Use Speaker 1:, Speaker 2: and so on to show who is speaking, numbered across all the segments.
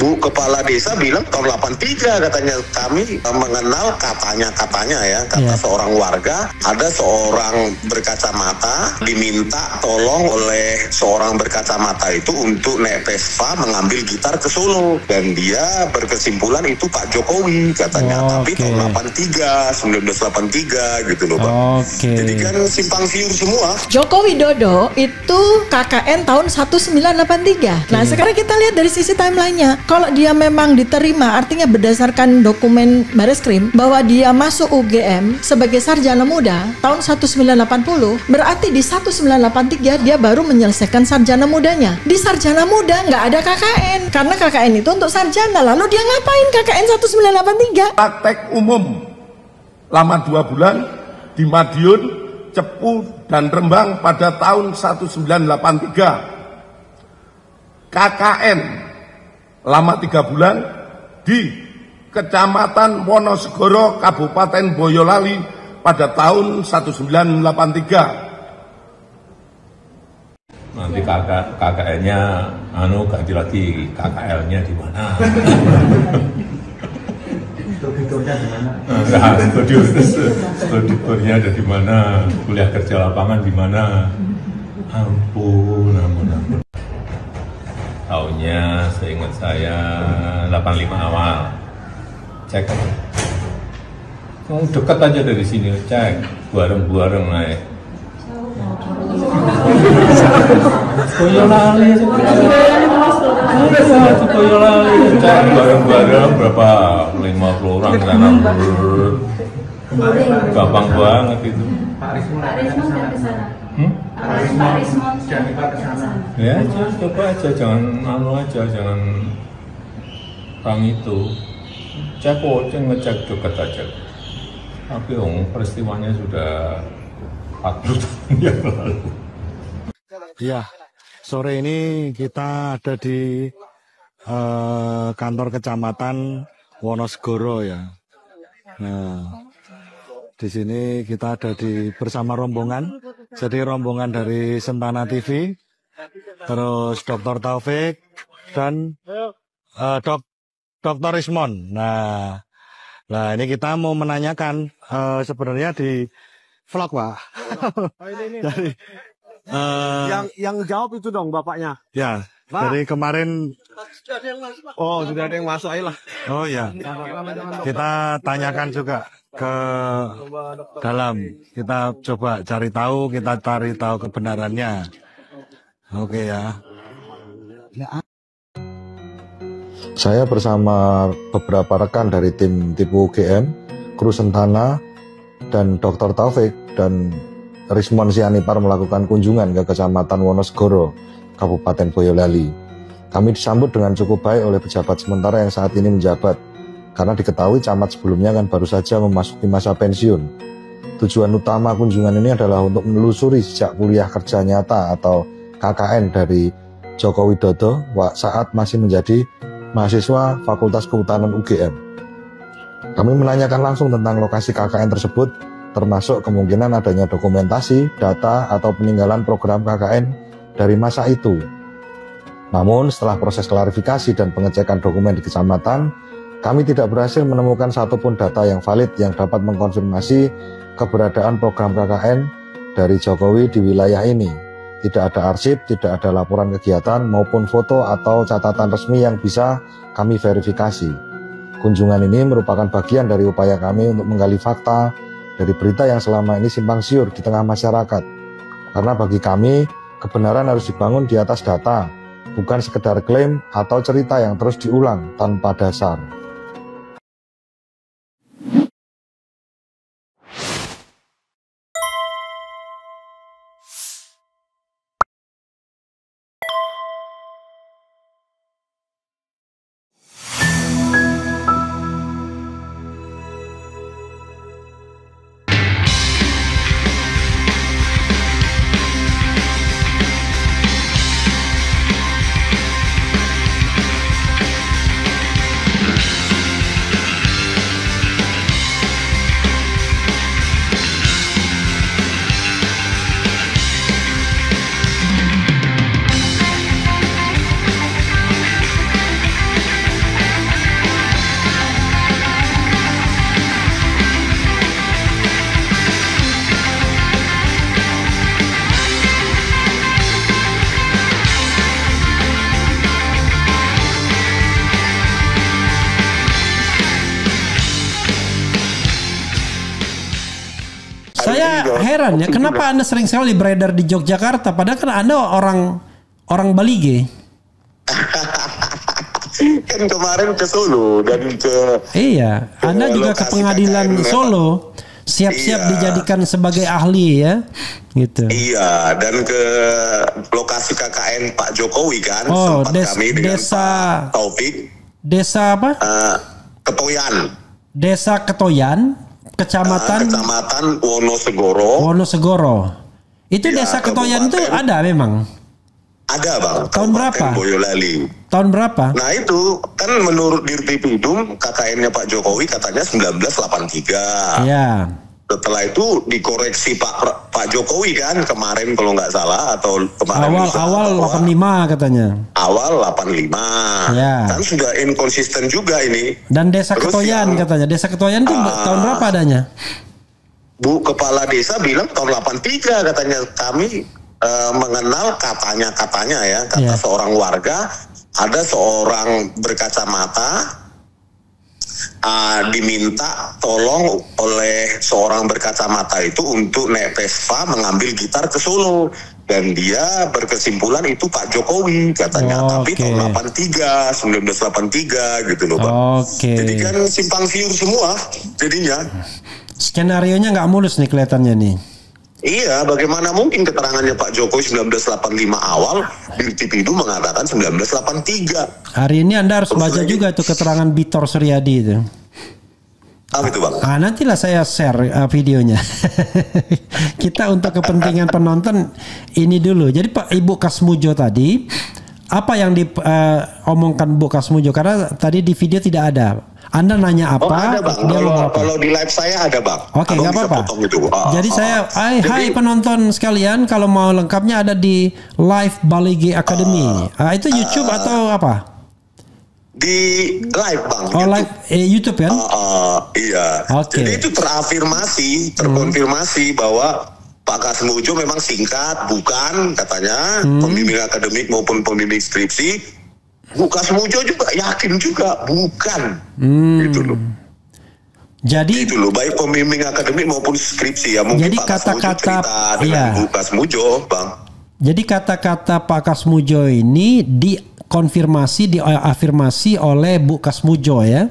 Speaker 1: Bu Kepala Desa bilang tahun 83 katanya. Kami mengenal katanya ya, kata seorang warga, ada seorang berkacamata diminta tolong oleh seorang berkacamata itu untuk naik Vespa mengambil gitar ke Solo, dan dia berkesimpulan itu Pak Jokowi katanya. Tapi tahun 1983 gitu loh Bang. Jadi kan simpang siur semua.
Speaker 2: Joko Widodo itu KKN tahun 1983. Nah sekarang kita lihat dari sisi timelinenya. Kalau dia memang diterima, artinya berdasarkan dokumen Bareskrim bahwa dia masuk UGM sebagai sarjana muda tahun 1980, berarti di 1983 dia baru menyelesaikan sarjana mudanya. Di sarjana muda nggak ada KKN, karena KKN itu untuk sarjana. Lalu dia ngapain KKN 1983?
Speaker 3: Praktek umum lama 2 bulan di Madiun, Cepu, dan Rembang pada tahun 1983. KKN lama 3 bulan di Kecamatan Wonosegoro, Kabupaten Boyolali pada tahun 1983.
Speaker 4: Nanti KKN-nya ganti lagi, KKL-nya di mana? Studiornya di mana? Studiornya ada di mana? Kuliah kerja lapangan di mana? Ampun. Tahunnya seingat saya 85 awal. Cek. Kamu dekat aja dari sini, cek. Bareng naik. Boyolali. Cek bareng berapa? 50 orang sana. Gampang banget itu.
Speaker 5: Pak Rismon ke sana. Pak Rismon ke sana.
Speaker 4: Ya, coba aja, jangan jangan orang itu. Ngecek dekat aja. Tapi peristiwanya sudah 40 tahun yang lalu.
Speaker 6: Ya, sore ini kita ada di kantor kecamatan Wonosegoro ya. Nah, di sini kita ada bersama rombongan. Jadi rombongan dari Sentana TV, terus Dr. Taufik dan Dr. Rismon. Nah, ini kita mau menanyakan sebenarnya di vlog Pak. Jadi,
Speaker 7: yang jawab itu dong bapaknya.
Speaker 6: Ya, dari kemarin.
Speaker 7: Oh, sudah ada yang masuk, ayolah.
Speaker 6: Oh ya, kita tanyakan juga ke dalam. Kita coba cari tahu kebenarannya. Oke ya. Saya bersama beberapa rekan dari tim Tipu UGM, kru Sentana, dan Dr. Taufik dan Rismon Sianipar melakukan kunjungan ke Kecamatan Wonosegoro, Kabupaten Boyolali. Kami disambut dengan cukup baik oleh pejabat sementara yang saat ini menjabat, karena diketahui camat sebelumnya kan baru saja memasuki masa pensiun. Tujuan utama kunjungan ini adalah untuk menelusuri sejak kuliah kerja nyata atau KKN dari Joko Widodo saat masih menjadi mahasiswa Fakultas Kehutanan UGM. Kami menanyakan langsung tentang lokasi KKN tersebut, termasuk kemungkinan adanya dokumentasi, data, atau peninggalan program KKN dari masa itu. Namun setelah proses klarifikasi dan pengecekan dokumen di kecamatan, kami tidak berhasil menemukan satupun data yang valid yang dapat mengkonfirmasi keberadaan program KKN dari Jokowi di wilayah ini. Tidak ada arsip, tidak ada laporan kegiatan maupun foto atau catatan resmi yang bisa kami verifikasi. Kunjungan ini merupakan bagian dari upaya kami untuk menggali fakta dari berita yang selama ini simpang siur di tengah masyarakat. Karena bagi kami, kebenaran harus dibangun di atas data, bukan sekedar klaim atau cerita yang terus diulang tanpa dasar.
Speaker 8: Saya heran ya, kenapa Anda sering sekali beredar di Yogyakarta, padahal kan Anda orang Balige.
Speaker 1: Kan kemarin ke Solo dan ke
Speaker 8: Iya, Anda juga ke pengadilan Solo, siap-siap dijadikan sebagai ahli ya, gitu.
Speaker 1: Iya, dan ke lokasi KKN Pak Jokowi kan, sempat kami dengan Pak Taufik.
Speaker 8: Desa apa?
Speaker 1: Ketoyan.
Speaker 8: Desa Ketoyan, Kecamatan Wonosegoro. Itu ya, Desa Ketoyan itu ada memang?
Speaker 1: Ada bang.
Speaker 8: Tahun berapa?
Speaker 1: Boyolali.
Speaker 8: Tahun berapa?
Speaker 1: Nah itu kan menurut Dirtipidum KKN-nya Pak Jokowi katanya 1983.
Speaker 8: Iya.
Speaker 1: Setelah itu dikoreksi Pak Jokowi kan kemarin kalau nggak salah, atau kemarin
Speaker 8: awal 85 katanya.
Speaker 1: Awal 85.
Speaker 8: Ya.
Speaker 1: Kan sudah inkonsisten juga ini.
Speaker 8: Dan Desa Ketoyan katanya. Desa Ketoyan itu tahun berapa adanya?
Speaker 1: Bu Kepala Desa bilang tahun 83 katanya. Kami mengenal katanya ya, kata seorang warga, ada seorang berkacamata diminta tolong oleh seorang berkacamata itu untuk naik Vespa mengambil gitar ke Solo, dan dia berkesimpulan itu Pak Jokowi katanya. Tapi tahun 1983 gitu loh bang. Jadi kan simpang siur semua jadinya. Skenarionya
Speaker 8: nggak mulus nih kelihatannya nih.
Speaker 1: Iya, bagaimana mungkin keterangannya Pak Jokowi 1985 awal, Dirtipidum mengatakan 1983.
Speaker 8: Hari ini Anda harus baca juga itu keterangan Bitor Suryadi itu.
Speaker 1: Apa itu bang?
Speaker 8: Nantilah saya share videonya. Kita untuk kepentingan penonton ini dulu. Jadi Pak Ibu Kasmujo tadi, apa yang diomongkan Bu Kasmujo? Karena tadi di video tidak ada. Anda nanya apa?
Speaker 1: Ada bang. Kalau di live saya ada bang.
Speaker 8: Oke, nggak apa-apa. Jadi saya, hai penonton sekalian, kalau mau lengkapnya ada di live Balige Academy. Itu YouTube atau apa?
Speaker 1: Di live bang.
Speaker 8: Oh YouTube. Live YouTube kan?
Speaker 1: Iya. Jadi itu terkonfirmasi bahwa Pak Kasmujo memang singkat, bukan katanya pembimbing akademik maupun pembimbing skripsi. Bu Kasmujo juga yakin juga bukan, gitu loh.
Speaker 8: Jadi
Speaker 1: itu loh, baik pembimbing akademik maupun skripsi ya. Mungkin
Speaker 8: jadi
Speaker 1: kata-kata Bu Kasmujo, bang.
Speaker 8: Jadi kata-kata Pak Kasmujo ini diafirmasi oleh Bu Kasmujo ya.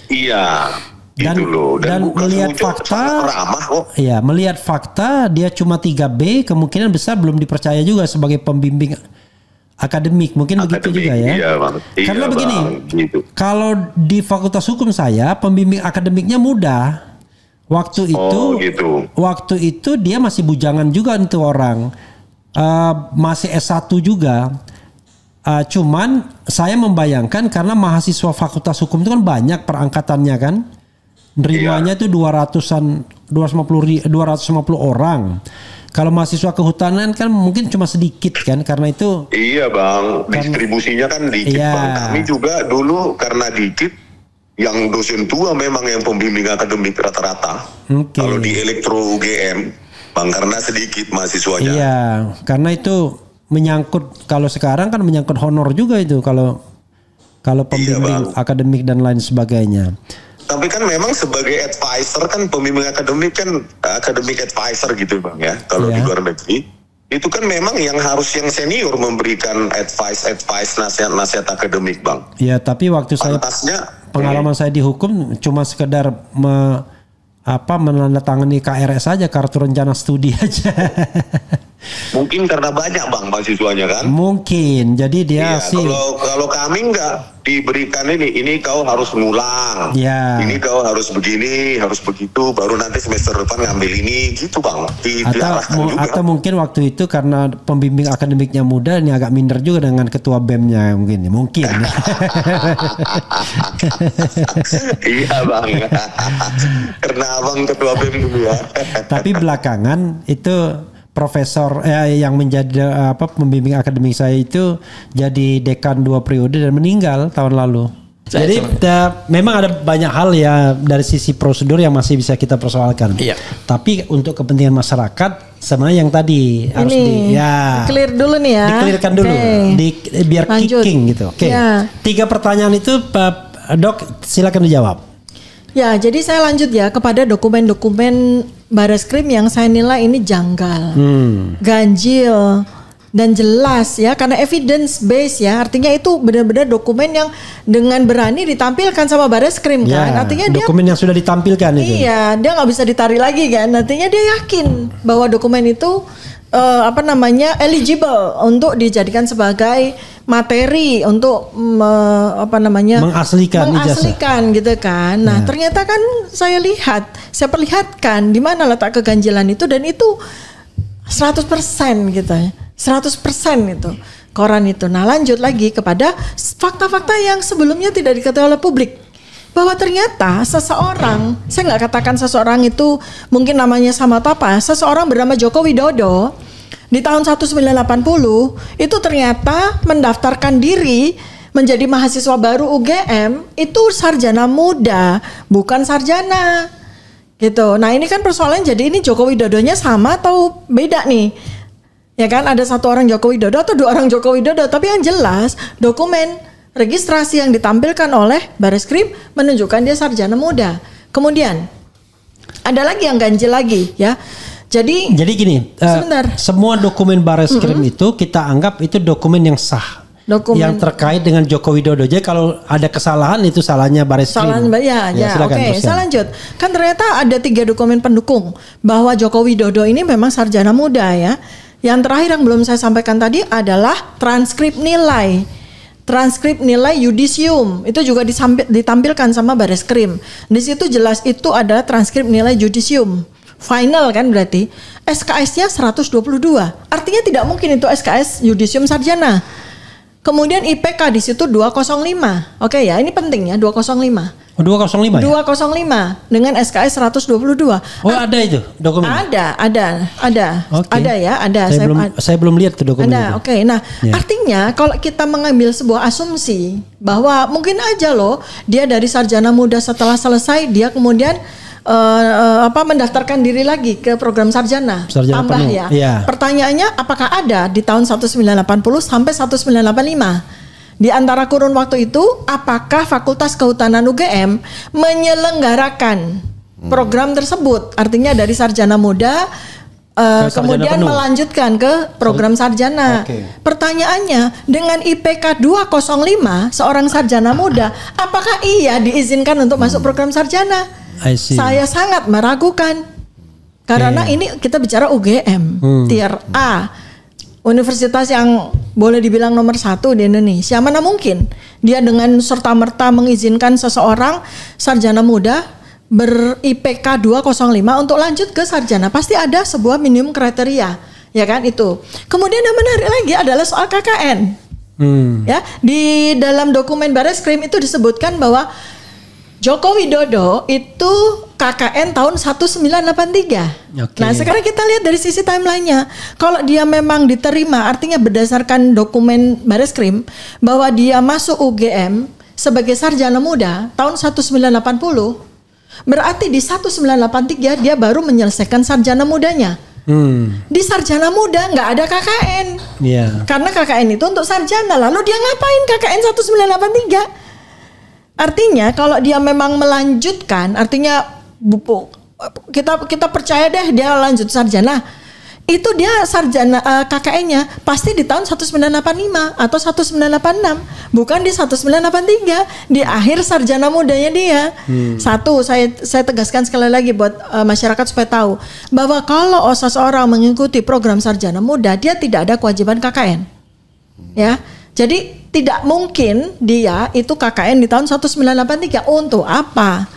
Speaker 1: Iya.
Speaker 8: Dan,
Speaker 1: gitu loh.
Speaker 8: Dan melihat fakta, melihat fakta dia cuma 3B, kemungkinan besar belum dipercaya juga sebagai pembimbing akademik, mungkin begitu juga ya.
Speaker 1: Iya, bang.
Speaker 8: Karena begini, kalau di Fakultas Hukum saya pembimbing akademiknya muda. Waktu itu dia masih bujangan juga itu orang, masih S1 juga. Cuman saya membayangkan karena mahasiswa Fakultas Hukum itu kan banyak perangkatannya kan, nerimanya itu 250 orang. Kalau mahasiswa kehutanan kan mungkin cuma sedikit kan, karena itu.
Speaker 1: Iya bang, distribusinya kan dikit bang. Kami juga dulu karena dikit, yang dosen tua memang yang pembimbing akademik rata-rata. Kalau di Elektro UGM, bang, karena sedikit mahasiswanya.
Speaker 8: Iya, karena itu menyangkut, kalau sekarang kan menyangkut honor juga itu kalau pembimbing akademik dan lain sebagainya.
Speaker 1: Tapi kan memang sebagai advisor kan pembimbing akademik kan academic advisor gitu bang ya. Kalau di luar negeri itu kan memang yang harus yang senior memberikan advice nasihat akademik bang.
Speaker 8: Ya tapi waktu pengalaman saya di hukum cuma sekedar menandatangani KRS saja, kartu rencana studi aja.
Speaker 1: Mungkin karena banyak bang mahasiswanya kan.
Speaker 8: Mungkin jadi dia
Speaker 1: kalau kami nggak diberikan ini kau harus ngulang, ini kau harus begini, harus begitu, baru nanti semester depan ngambil ini gitu bang.
Speaker 8: Atau mungkin waktu itu karena pembimbing akademiknya muda, ini agak minder juga dengan ketua BEM-nya mungkin. Iya bang, karena abang ketua BEM dulu ya. Tapi belakangan itu profesor yang menjadi pembimbing akademik saya itu jadi dekan 2 periode dan meninggal tahun lalu. Jadi memang ada banyak hal ya dari sisi prosedur yang masih bisa kita persoalkan. Iya. Tapi untuk kepentingan masyarakat sebenarnya yang tadi harus
Speaker 2: clear dulu nih ya.
Speaker 8: Dikelirkan dulu, biar
Speaker 2: lanjut.
Speaker 8: Kicking gitu. Oke. 3 pertanyaan itu Dok silakan dijawab.
Speaker 2: Ya, jadi saya lanjut ya kepada dokumen-dokumen Bareskrim yang saya nilai ini janggal, ganjil, dan jelas ya, karena evidence base ya, artinya itu benar-benar dokumen yang dengan berani ditampilkan sama Bareskrim kan, artinya
Speaker 8: dokumen yang sudah ditampilkan itu.
Speaker 2: Iya, dia nggak bisa ditarik lagi kan, artinya dia yakin bahwa dokumen itu eligible untuk dijadikan sebagai materi untuk mengaslikan gitu kan. Nah, ternyata kan saya perlihatkan di mana letak keganjilan itu, dan itu 100% gitu ya. 100% itu koran itu. Nah, lanjut lagi kepada fakta-fakta yang sebelumnya tidak diketahui oleh publik, bahwa ternyata seseorang, saya nggak katakan seseorang itu mungkin namanya sama atau apa, seseorang bernama Joko Widodo di tahun 1980 itu ternyata mendaftarkan diri menjadi mahasiswa baru UGM itu sarjana muda, bukan sarjana gitu. Nah, ini kan persoalan, jadi ini Joko Widodonya sama atau beda nih? Ya kan, ada satu orang Joko Widodo atau dua orang Joko Widodo, tapi yang jelas dokumen registrasi yang ditampilkan oleh Bareskrim menunjukkan dia sarjana muda. Kemudian ada lagi yang ganjil lagi ya. Jadi gini,
Speaker 8: semua dokumen Bareskrim itu kita anggap itu dokumen yang sah. Yang terkait dengan Joko Widodo. Jadi kalau ada kesalahan itu salahnya Bareskrim.
Speaker 2: Oke, saya lanjut. Kan ternyata ada 3 dokumen pendukung bahwa Joko Widodo ini memang sarjana muda ya. Yang terakhir yang belum saya sampaikan tadi adalah transkrip nilai. Transkrip nilai yudisium itu juga ditampilkan sama Bareskrim. Di situ jelas itu adalah transkrip nilai yudisium. Final kan berarti. SKS-nya 122. Artinya tidak mungkin itu SKS yudisium sarjana. Kemudian IPK di situ 205. Oke ya, ini penting ya, 205.
Speaker 8: 205 ya?
Speaker 2: 205 dengan SKS 122.
Speaker 8: Oh, ada itu dokumen?
Speaker 2: Ada.
Speaker 8: Okay.
Speaker 2: Ada ya, ada.
Speaker 8: Saya belum lihat tuh dokumen.
Speaker 2: Ada, oke. Nah, artinya kalau kita mengambil sebuah asumsi bahwa mungkin aja loh dia dari sarjana muda setelah selesai dia kemudian mendaftarkan diri lagi ke program sarjana tambah
Speaker 8: penuh.
Speaker 2: Ya. Pertanyaannya apakah ada di tahun 1980 sampai 1995? Di antara kurun waktu itu, apakah Fakultas Kehutanan UGM menyelenggarakan program tersebut? Artinya dari sarjana muda kemudian melanjutkan ke program sarjana. Pertanyaannya, dengan IPK 205 seorang sarjana muda, apakah ia diizinkan untuk masuk program sarjana? Saya sangat meragukan. Karena ini kita bicara UGM, tier A. Universitas yang boleh dibilang nomor 1 di Indonesia. Mana mungkin dia dengan serta-merta mengizinkan seseorang sarjana muda ber-IPK 205 untuk lanjut ke sarjana. Pasti ada sebuah minimum kriteria, ya kan itu. Kemudian yang menarik lagi adalah soal KKN. Ya, di dalam dokumen Bareskrim itu disebutkan bahwa Joko Widodo itu KKN tahun 1983. Nah, sekarang kita lihat dari sisi timelinenya. Kalau dia memang diterima, artinya berdasarkan dokumen Bareskrim bahwa dia masuk UGM sebagai sarjana muda tahun 1980, berarti di 1983 dia baru menyelesaikan sarjana mudanya. Di sarjana muda nggak ada KKN. Karena KKN itu untuk sarjana. Lalu dia ngapain KKN 1983? Artinya kalau dia memang melanjutkan, artinya kita percaya deh dia lanjut sarjana, itu dia sarjana KKN-nya pasti di tahun 1985 atau 1986, bukan di 1983 di akhir sarjana mudanya dia. Satu, saya tegaskan sekali lagi buat masyarakat supaya tahu bahwa kalau seseorang mengikuti program sarjana muda, dia tidak ada kewajiban KKN. Ya. Jadi tidak mungkin dia itu KKN di tahun 1983. Untuk apa?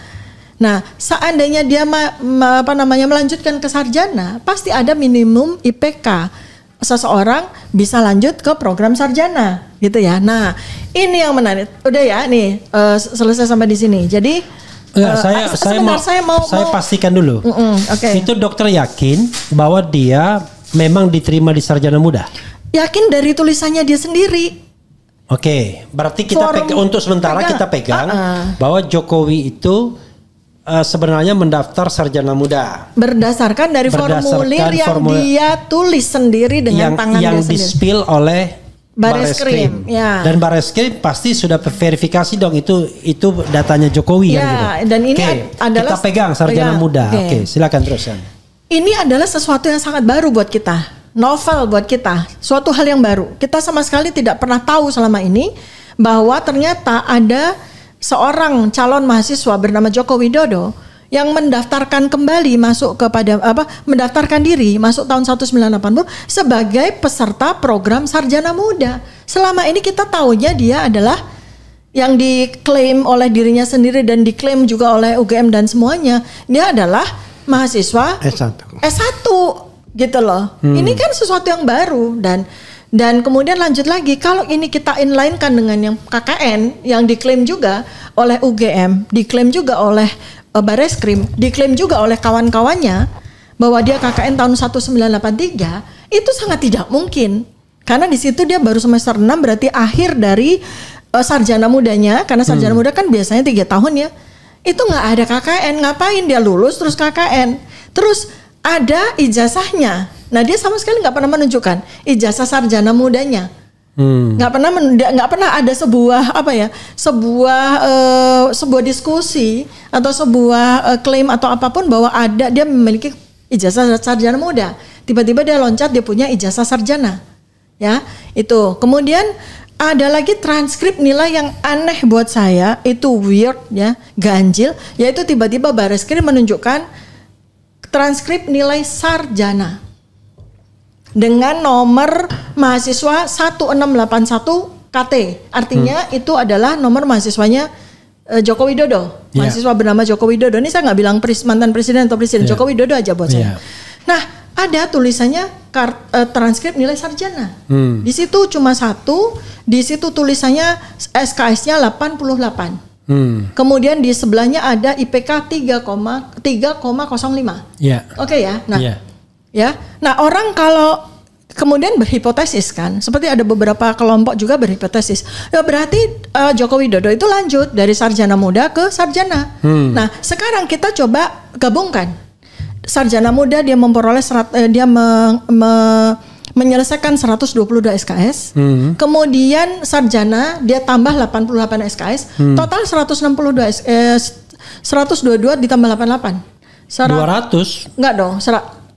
Speaker 2: Nah, seandainya dia melanjutkan ke sarjana, pasti ada minimum IPK. Seseorang bisa lanjut ke program sarjana, gitu ya. Nah, ini yang menarik. Udah ya, nih selesai sampai di sini. Jadi saya
Speaker 8: pastikan dulu. Itu dokter yakin bahwa dia memang diterima di sarjana muda.
Speaker 2: Yakin dari tulisannya dia sendiri.
Speaker 8: Berarti kita untuk sementara kita pegang bahwa Jokowi itu sebenarnya mendaftar sarjana muda
Speaker 2: berdasarkan dari formulir yang dia tulis sendiri dengan tangan dia sendiri, yang
Speaker 8: di-spill oleh Bareskrim. Dan Bareskrim pasti sudah verifikasi dong itu datanya Jokowi
Speaker 2: ya. Dan ini adalah
Speaker 8: kita pegang sarjana muda. Silakan terus.
Speaker 2: ini adalah sesuatu yang sangat baru buat kita, novel buat kita, suatu hal yang baru. Kita sama sekali tidak pernah tahu selama ini bahwa ternyata ada seorang calon mahasiswa bernama Joko Widodo yang mendaftarkan kembali masuk kepada mendaftarkan diri masuk tahun 1980 sebagai peserta program Sarjana Muda. Selama ini kita tahunya dia adalah yang diklaim oleh dirinya sendiri dan diklaim juga oleh UGM dan semuanya, dia adalah mahasiswa S1 gitu loh. Ini kan sesuatu yang baru dan kemudian lanjut lagi, kalau ini kita inline-kan dengan yang KKN yang diklaim juga oleh UGM, diklaim juga oleh Bareskrim, diklaim juga oleh kawan-kawannya bahwa dia KKN tahun 1983, itu sangat tidak mungkin. Karena di situ dia baru semester 6, berarti akhir dari sarjana mudanya, karena sarjana muda kan biasanya 3 tahun ya. Itu nggak ada KKN, ngapain dia lulus terus KKN? Terus ada ijazahnya. Nah dia sama sekali nggak pernah menunjukkan ijazah sarjana mudanya, nggak pernah ada sebuah sebuah diskusi atau sebuah klaim atau apapun bahwa ada dia memiliki ijazah sarjana muda. Tiba-tiba dia loncat dia punya ijazah sarjana, ya itu. Kemudian ada lagi transkrip nilai yang aneh buat saya, itu weird ya, ganjil, yaitu tiba-tiba Bareskrim menunjukkan transkrip nilai sarjana dengan nomor mahasiswa 1681 KT. Artinya itu adalah nomor mahasiswanya Joko Widodo. Mahasiswa bernama Joko Widodo. Ini saya nggak bilang mantan presiden atau presiden, Joko Widodo aja buat saya. Nah, ada tulisannya transkrip nilai sarjana. Di situ cuma 1, di situ tulisannya SKS-nya 88. Kemudian di sebelahnya ada IPK 3,05. Oke ya. Nah, ya. Nah, orang kalau kemudian berhipotesis kan, seperti ada beberapa kelompok juga berhipotesis. Ya berarti Joko Widodo itu lanjut dari sarjana muda ke sarjana. Nah, sekarang kita coba gabungkan. Sarjana muda dia memperoleh menyelesaikan 122 SKS. Kemudian sarjana dia tambah 88 SKS, total 122 ditambah 88. 200? Enggak dong,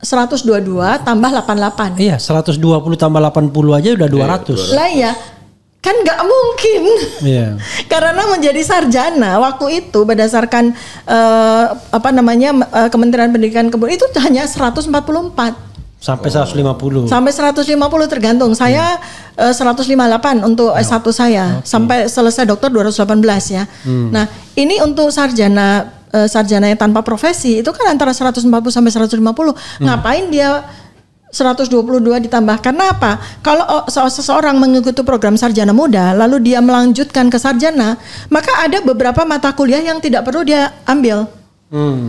Speaker 2: 122 tambah 88.
Speaker 8: Iya, 120 tambah 80 aja udah 200.
Speaker 2: Lah iya. Kan nggak mungkin. Karena menjadi sarjana waktu itu berdasarkan Kementerian Pendidikan Kebudayaan itu hanya 144.
Speaker 8: Sampai 150.
Speaker 2: Sampai 150 tergantung. Saya 158 untuk S1 saya. Sampai selesai dokter 218 ya. Nah, ini untuk sarjana yang tanpa profesi itu kan antara 140 sampai 150. Ngapain dia 122 ditambah? Karena apa? Kalau seseorang mengikuti program sarjana muda lalu dia melanjutkan ke sarjana, maka ada beberapa mata kuliah yang tidak perlu dia ambil.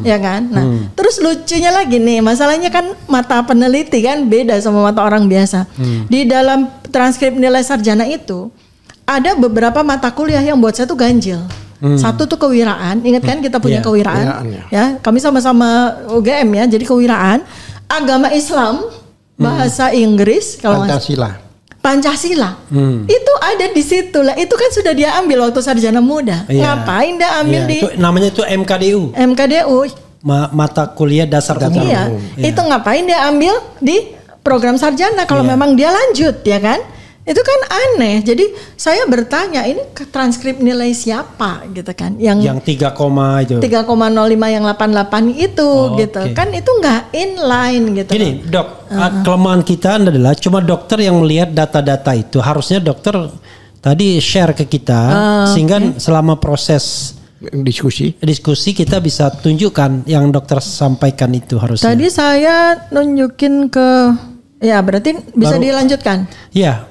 Speaker 2: Ya kan? Nah, terus lucunya lagi nih, masalahnya kan mata peneliti kan beda sama mata orang biasa. Di dalam transkrip nilai sarjana itu ada beberapa mata kuliah yang buat saya tuh ganjil. Satu tuh kewiraan, ingat kan kita punya kewiraan ya. Kami sama-sama UGM ya, jadi kewiraan, agama Islam, bahasa Inggris, kalau Pancasila. Itu ada di situ lah. Itu kan sudah dia ambil waktu sarjana muda. Ngapain dia ambil di?
Speaker 8: Itu, namanya itu MKDU.
Speaker 2: Mata
Speaker 8: kuliah dasar umum.
Speaker 2: Itu ngapain dia ambil di program sarjana kalau memang dia lanjut, ya kan? Itu kan aneh. Jadi saya bertanya, ini transkrip nilai siapa gitu kan? Yang
Speaker 8: 3, itu.
Speaker 2: 3,05 yang 88 itu gitu. Kan itu nggak inline gitu.
Speaker 8: Gini, Dok, kelemahan kita adalah cuma dokter yang melihat data-data itu. Harusnya dokter tadi share ke kita sehingga selama proses diskusi kita bisa tunjukkan yang dokter sampaikan itu harusnya.
Speaker 2: Tadi saya nunjukin ke, ya berarti bisa dilanjutkan.
Speaker 8: Ya.